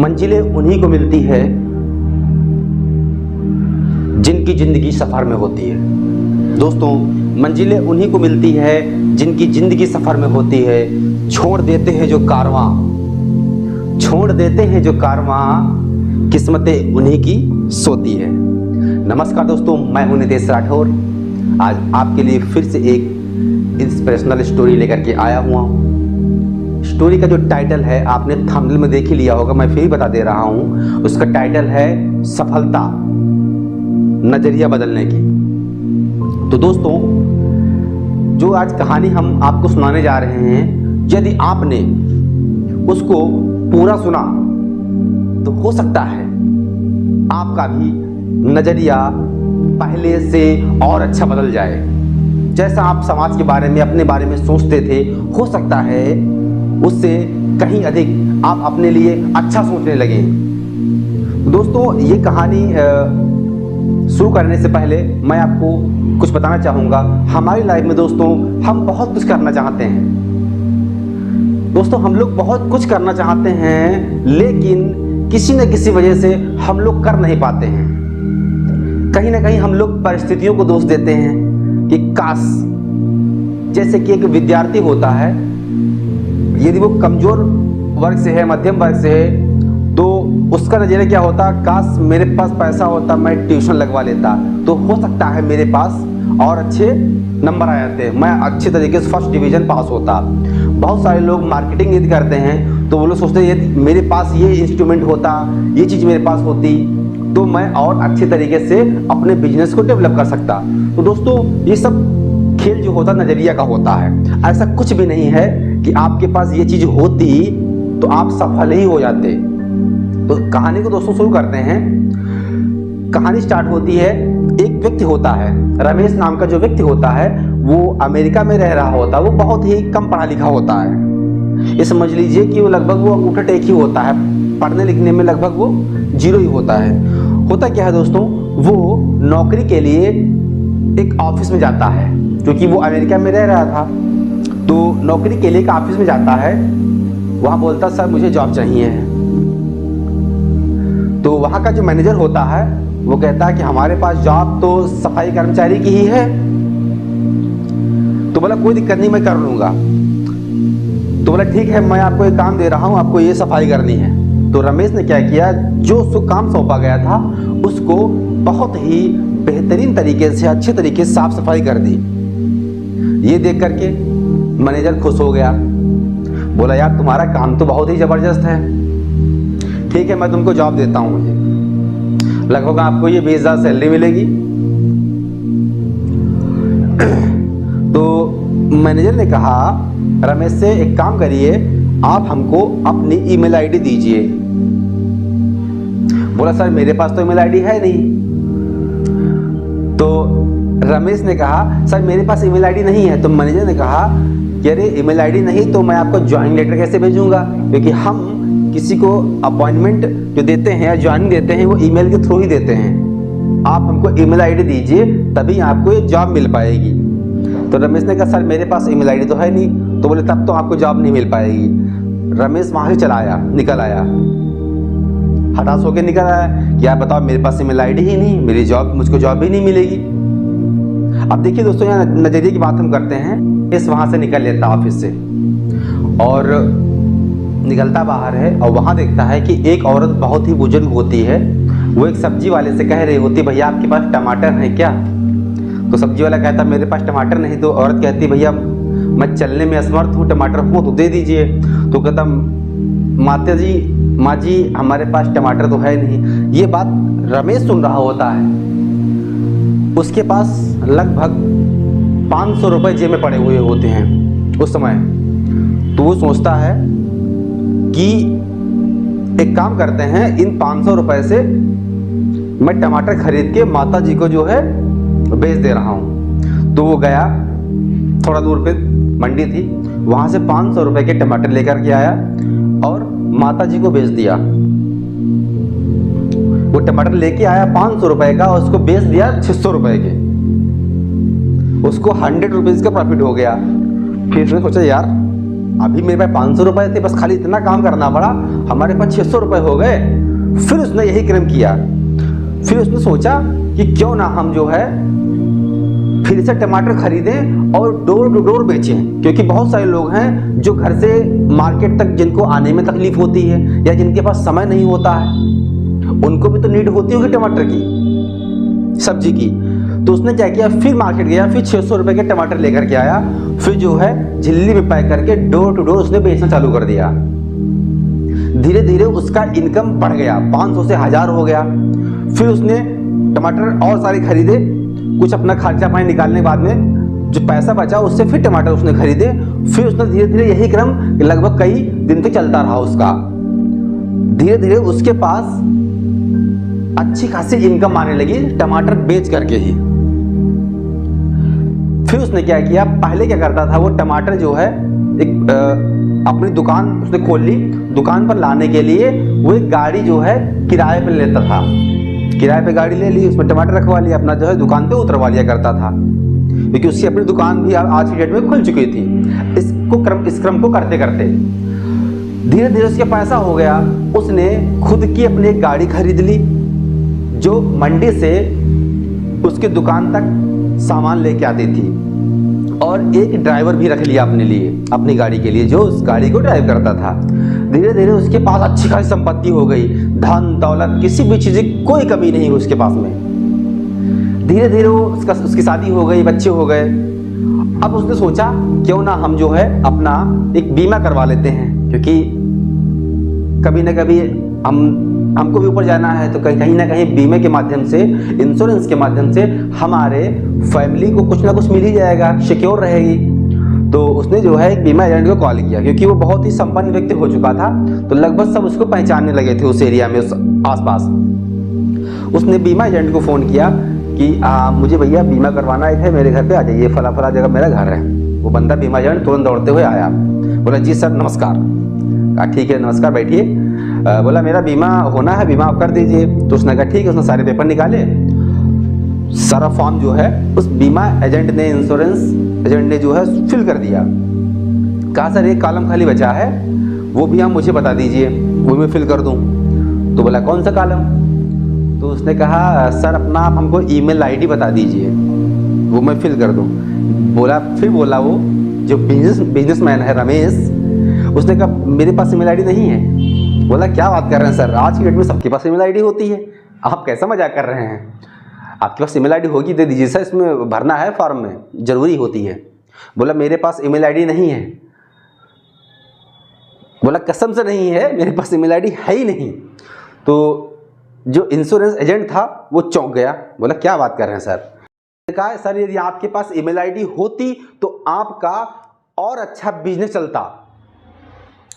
मंजिलें उन्हीं को मिलती है जिनकी जिंदगी सफर में होती है। दोस्तों, मंजिलें उन्हीं को मिलती है जिनकी जिंदगी सफर में होती है। छोड़ देते हैं जो कारवां, किस्मतें उन्हीं की सोती है। नमस्कार दोस्तों, मैं हूं नितेश राठौर। आज आपके लिए फिर से एक इंस्पिरेशनल स्टोरी लेकर के आया हुआ हूं। स्टोरी का जो टाइटल है आपने थंबनेल में देख ही लिया होगा, मैं फिर बता दे रहा हूं। उसका टाइटल है सफलता नजरिया बदलने की। तो दोस्तों, जो आज कहानी हम आपको सुनाने जा रहे हैं, यदि आपने उसको पूरा सुना तो हो सकता है आपका भी नजरिया पहले से और अच्छा बदल जाए। जैसा आप समाज के बारे में, अपने बारे में सोचते थे, हो सकता है उससे कहीं अधिक आप अपने लिए अच्छा सोचने लगे। दोस्तों, ये कहानी शुरू करने से पहले मैं आपको कुछ बताना चाहूँगा। हमारी लाइफ में दोस्तों हम बहुत कुछ करना चाहते हैं। दोस्तों, हम लोग बहुत कुछ करना चाहते हैं, लेकिन किसी न किसी वजह से हम लोग कर नहीं पाते हैं। कहीं ना कहीं हम लोग परिस्थितियों को दोष देते हैं कि काश, जैसे कि एक विद्यार्थी होता है, यदि वो कमजोर वर्ग से है, मध्यम वर्ग से है, तो उसका नजरिया क्या होता, काश मेरे पास पैसा होता, मैं ट्यूशन लगवा लेता, तो हो सकता है मेरे पास और अच्छे नंबर आ जाते, मैं अच्छे तरीके से फर्स्ट डिवीजन पास होता। बहुत सारे लोग मार्केटिंग यदि करते हैं तो वो लोग सोचते हैं यदि मेरे पास ये इंस्ट्रूमेंट होता, ये चीज़ मेरे पास होती, तो मैं और अच्छे तरीके से अपने बिजनेस को डेवलप कर सकता। तो दोस्तों, ये सब खेल जो होता नज़रिया का होता है। ऐसा कुछ भी नहीं है कि आपके पास ये चीज़ होती तो आप सफल ही हो जाते। तो कहानी को दोस्तों शुरू करते हैं। कहानी स्टार्ट होती है, एक व्यक्ति होता है, रमेश नाम का जो व्यक्ति होता है, वो अमेरिका में रह रहा होता है। वो बहुत ही कम पढ़ा लिखा होता है। ये समझ लीजिए कि वो लगभग वो अंगूठा टेक ही होता है, पढ़ने लिखने में लगभग वो जीरो ही होता है। होता क्या है दोस्तों, वो नौकरी के लिए एक ऑफिस में जाता है, क्योंकि वो अमेरिका में रह रहा था। तो नौकरी के लिए एक ऑफिस में जाता है, वहाँ बोलता सर मुझे जॉब चाहिए है। तो वहाँ का जो मैनेजर होता है वो कहता है कि हमारे पास जॉब तो सफाई कर्मचारी की ही है। तो बोला कोई दिक्कत नहीं, मैं कर लूँगा। तो बोला ठीक है, मैं आपको एक काम दे रहा हूँ, आपको ये सफाई करनी है। तो रमेश ने क्या किया, जो उसको काम सौंपा गया था उसको बहुत ही बेहतरीन तरीके से, अच्छे तरीके से साफ सफाई कर दी। ये देख करके मैनेजर खुश हो गया, बोला यार तुम्हारा काम तो बहुत ही ज़बरदस्त है, ठीक है मैं तुमको जॉब देता हूँ, मुझे लगभग आपको ये 20,000 सैलरी मिलेगी। तो मैनेजर ने कहा रमेश से, एक काम करिए, आप हमको अपनी ईमेल आईडी दीजिए। बोला सर मेरे पास तो ईमेल आईडी है नहीं। तो रमेश ने कहा सर मेरे पास ईमेल आईडी नहीं है। तो मैनेजर ने कहा कि अरे ईमेल आईडी नहीं तो मैं आपको ज्वाइनिंग लेटर कैसे भेजूंगा, क्योंकि हम किसी को अपॉइंटमेंट जो देते हैं या ज्वाइनिंग देते हैं वो ईमेल के थ्रू ही देते हैं। आप हमको ईमेल आईडी दीजिए तभी आपको ये जॉब मिल पाएगी। तो रमेश ने कहा सर मेरे पास ईमेल आईडी तो है नहीं। तो बोले तब तो आपको जॉब नहीं मिल पाएगी। रमेश वहाँ से निकल आया, हताश होकर निकल आया कि यार बताओ मेरे पास ईमेल आईडी ही नहीं, मुझको जॉब ही नहीं मिलेगी। अब देखिए दोस्तों, यहाँ नजरिए की बात हम करते हैं। इस वहाँ से निकल लेता ऑफिस से और निकलता बाहर है, और वहाँ देखता है कि एक औरत बहुत ही बुजुर्ग होती है। वो एक सब्जी वाले से कह रही होती भैया आपके पास टमाटर है क्या। तो सब्जी वाला कहता मेरे पास टमाटर नहीं। तो औरत कहती भैया मैं चलने में असमर्थ हूँ, टमाटर हो तो दे दीजिए। तो कहता माँ जी हमारे पास टमाटर तो है नहीं। ये बात रमेश सुन रहा होता है। उसके पास लगभग 500 रुपये जेब में पड़े हुए होते हैं उस समय। तो वो सोचता है कि एक काम करते हैं, इन 500 रुपये से मैं टमाटर खरीद के माता जी को जो है बेच दे रहा हूँ। तो वो गया, थोड़ा दूर पे मंडी थी, वहाँ से 500 रुपये के टमाटर लेकर के आया और माता जी को बेच दिया। वो टमाटर लेके आया 500 रुपये का और उसको बेच दिया 600 रुपये के। उसको 100 रुपीज़ का प्रॉफिट हो गया। फिर उसने सोचा यार अभी मेरे पास 500 रुपए थे, बस खाली इतना काम करना पड़ा, हमारे पास 600 रुपए हो गए। फिर उसने यही क्रम किया। फिर उसने सोचा कि क्यों ना हम जो है फिर से टमाटर खरीदें और डोर टू डोर बेचें, क्योंकि बहुत सारे लोग हैं जो घर से मार्केट तक जिनको आने में तकलीफ होती है या जिनके पास समय नहीं होता है, उनको भी तो नीड होती होगी टमाटर की, सब्जी की। तो उसने क्या किया, फिर मार्केट गया, फिर 600 रुपए के टमाटर लेकर के आया, फिर जो है झिल्ली में पैक करके डोर टू डोर उसने बेचना चालू कर दिया। धीरे धीरे उसका इनकम बढ़ गया, 500 से 1000 हो गया। फिर उसने टमाटर और सारे खरीदे, कुछ अपना खर्चा पानी निकालने के बाद में जो पैसा बचा उससे फिर टमाटर उसने खरीदे। फिर उसने धीरे धीरे यही क्रम लगभग कई दिन तक चलता रहा उसका। धीरे धीरे उसके पास अच्छी खासी इनकम आने लगी टमाटर बेच करके ही। फिर उसने क्या किया, पहले क्या करता था वो टमाटर जो है एक अपनी दुकान उसने खोल ली, दुकान पर लाने के लिए वो एक गाड़ी जो है किराए पे लेता था। किराए पे गाड़ी ले ली, उसमें टमाटर रखवा लिया, अपना जो है दुकान पे उतरवा लिया करता था, क्योंकि उसकी अपनी दुकान भी आज की डेट में खुल चुकी थी। इस क्रम को करते करते धीरे धीरे उसके पैसा हो गया। उसने खुद की अपनी एक गाड़ी खरीद ली जो मंडी से उसके दुकान तक सामान लेके आती थी, और एक ड्राइवर भी रख लिया अपने लिए, अपनी गाड़ी के लिए, जो उस गाड़ी को ड्राइव करता था। धीरे धीरे उसके पास अच्छी खासी संपत्ति हो गई, धन दौलत किसी भी चीज की कोई कमी नहीं हुई उसके पास में। धीरे धीरे उसकी शादी हो गई, बच्चे हो गए। अब उसने सोचा क्यों ना हम जो है अपना एक बीमा करवा लेते हैं, क्योंकि कभी ना कभी हमको भी ऊपर जाना है, तो कहीं ना कहीं बीमे के माध्यम से, इंश्योरेंस के माध्यम से हमारे फैमिली को कुछ ना कुछ मिल ही जाएगा, सिक्योर रहेगी। तो उसने जो है एक बीमा एजेंट को कॉल किया, क्योंकि वो बहुत ही संपन्न व्यक्ति हो चुका था, तो लगभग सब उसको पहचानने लगे थे उस एरिया में, उस आसपास। उसने बीमा एजेंट को फ़ोन किया कि मुझे भैया बीमा करवाना है, मेरे घर पे आ जाइए, फला फला जगह मेरा घर है। वो बंदा बीमा एजेंट तुरंत दौड़ते हुए आया, बोला जी सर नमस्कार। कहा ठीक है नमस्कार, बैठिए। बोला मेरा बीमा होना है, बीमा आप कर दीजिए। तो उसने कहा ठीक है। उसने सारे पेपर निकाले, सारा फॉर्म जो है उस बीमा एजेंट ने, इंश्योरेंस एजेंट ने जो है फिल कर दिया। कहा सर एक कॉलम खाली बचा है, वो भी आप मुझे बता दीजिए, वो मैं फिल कर दूं। तो बोला कौन सा कॉलम? तो उसने कहा सर अपना आप हमको ईमेल आईडी बता दीजिए, वो मैं फिल कर दूं। फिर बोला वो जो बिजनेसमैन है रमेश, उसने कहा मेरे पास ईमेल आईडी नहीं है। बोला क्या बात कर रहे हैं सर, आज की डेट में सबके पास ईमेल आईडी होती है, आप कैसा मजाक कर रहे हैं? आपके पास ईमेल आईडी होगी दे दीजिए सर, इसमें भरना है फॉर्म में, जरूरी होती है। बोला मेरे पास ईमेल आईडी नहीं है। बोला कसम से नहीं है, मेरे पास ईमेल आईडी है ही नहीं। तो जो इंश्योरेंस एजेंट था वो चौंक गया, बोला क्या बात कर रहे हैं सर? कहा सर यदि आपके पास ईमेल आईडी होती तो आपका और अच्छा बिजनेस चलता।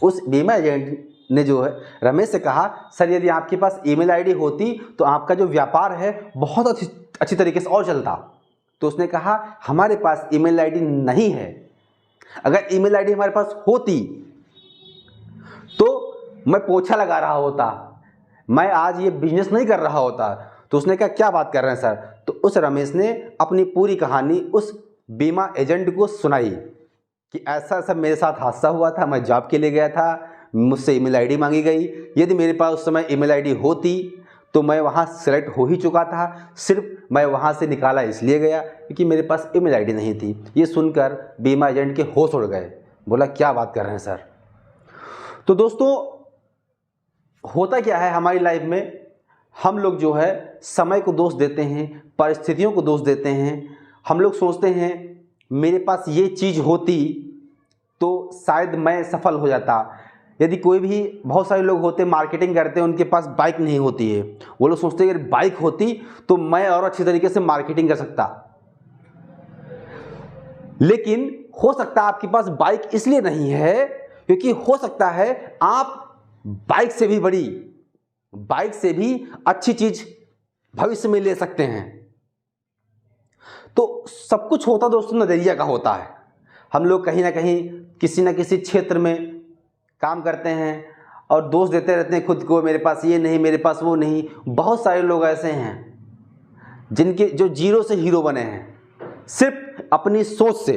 उस बीमा एजेंट ने जो है रमेश से कहा सर यदि आपके पास ईमेल आईडी होती तो आपका जो व्यापार है बहुत अच्छी तरीके से और चलता। तो उसने कहा हमारे पास ईमेल आईडी नहीं है, अगर ईमेल आईडी हमारे पास होती तो मैं पोछा लगा रहा होता, मैं आज ये बिजनेस नहीं कर रहा होता। तो उसने कहा क्या बात कर रहे हैं सर? तो उस रमेश ने अपनी पूरी कहानी उस बीमा एजेंट को सुनाई कि ऐसा ऐसा मेरे साथ हादसा हुआ था, मैं जॉब के लिए गया था, मुझसे ईमेल आईडी मांगी गई, यदि मेरे पास उस समय ईमेल आईडी होती तो मैं वहाँ सेलेक्ट हो ही चुका था, सिर्फ मैं वहाँ से निकाला इसलिए गया क्योंकि मेरे पास ईमेल आईडी नहीं थी। ये सुनकर बीमा एजेंट के होश उड़ गए, बोला क्या बात कर रहे हैं सर? तो दोस्तों होता क्या है हमारी लाइफ में, हम लोग जो है समय को दोष देते हैं, परिस्थितियों को दोष देते हैं। हम लोग सोचते हैं मेरे पास ये चीज़ होती तो शायद मैं सफल हो जाता। यदि कोई भी, बहुत सारे लोग होते मार्केटिंग करते हैं, उनके पास बाइक नहीं होती है, वो लोग सोचते हैं अगर बाइक होती तो मैं और अच्छी तरीके से मार्केटिंग कर सकता। लेकिन हो सकता है आपके पास बाइक इसलिए नहीं है क्योंकि हो सकता है आप बाइक से भी बड़ी, बाइक से भी अच्छी चीज भविष्य में ले सकते हैं। तो सब कुछ होता दोस्तों नजरिया का होता है। हम लोग कहीं ना कहीं किसी ना किसी क्षेत्र में काम करते हैं और दोष देते रहते हैं खुद को, मेरे पास ये नहीं, मेरे पास वो नहीं। बहुत सारे लोग ऐसे हैं जिनके जो जीरो से हीरो बने हैं सिर्फ अपनी सोच से।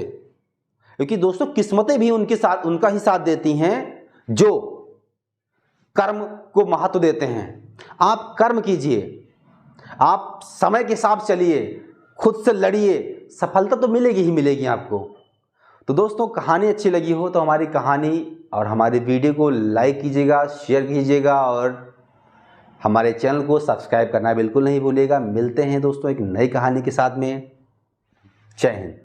क्योंकि दोस्तों किस्मतें भी उनका ही साथ देती हैं जो कर्म को महत्व देते हैं। आप कर्म कीजिए, आप समय के साथ चलिए, खुद से लड़िए, सफलता तो मिलेगी ही मिलेगी आपको। तो दोस्तों कहानी अच्छी लगी हो तो हमारी कहानी और हमारी वीडियो को लाइक कीजिएगा, शेयर कीजिएगा और हमारे चैनल को सब्सक्राइब करना बिल्कुल नहीं भूलिएगा। मिलते हैं दोस्तों एक नई कहानी के साथ में। जय हिंद।